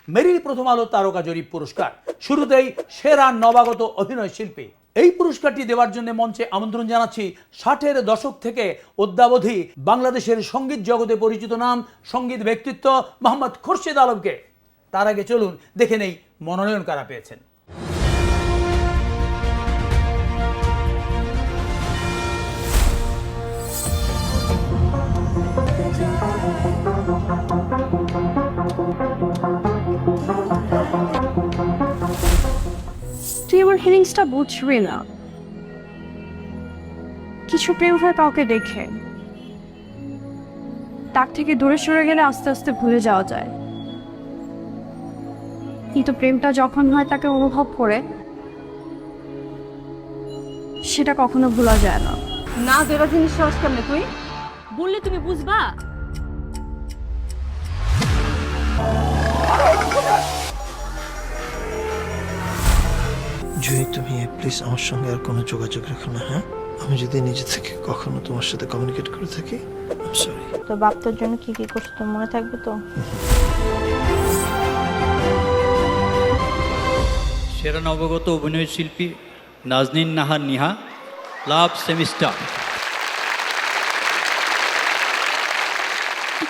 মেরিল প্রথম আলো তারকা জরিপ পুরস্কার। শুরুতেই সেরা নবাগত অভিনয় শিল্পী। এই পুরস্কারটি দেওয়ার জন্য মঞ্চে আমন্ত্রণ জানাচ্ছি 60-এর দশক থেকে অদ্যাবধি বাংলাদেশের সঙ্গীত জগতে পরিচিত নাম, সঙ্গীত ব্যক্তিত্ব মোহাম্মদ খুরশেদ আলমকে। তার আগে চলুন দেখে নেই মনোনয়ন কারা পেয়েছেন। তুই আমার ফিলিংসটা বুঝবি না। কিছু প্রেম হয় কাউকে দেখে, তার থেকে দূরে সরে গেলে আস্তে আস্তে ভুলে যাওয়া যায়, কিন্তু প্রেমটা যখন হয় তাকে অনুভব করে সেটা কখনো ভোলা যায় না। না দেওয়া জিনিস সহজ কেমনে তুই বললে তুমি বুঝবা? জুই, তুমি প্লিজ আমার সঙ্গে আর কোনো যোগাযোগ রেখো না, হ্যাঁ? আমি যদি নিজে থেকে কখনো তোমার সাথে কমিউনিকেট করে থাকি, আই সরি। তো বাপ তোর জন্য কি কি করছো তোর মনে থাকবে তো? সেরা নবাগত অভিনয় শিল্পী নাজনীন নাহার নিহা, লাভ সেমিস্টার।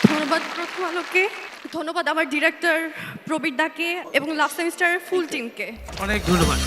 ধন্যবাদ প্রথম আলোকে, ধন্যবাদ আমার ডিরেক্টর প্রবীর দাকে এবং লাভ সেমিস্টারের ফুল টিমকে। অনেক ধন্যবাদ।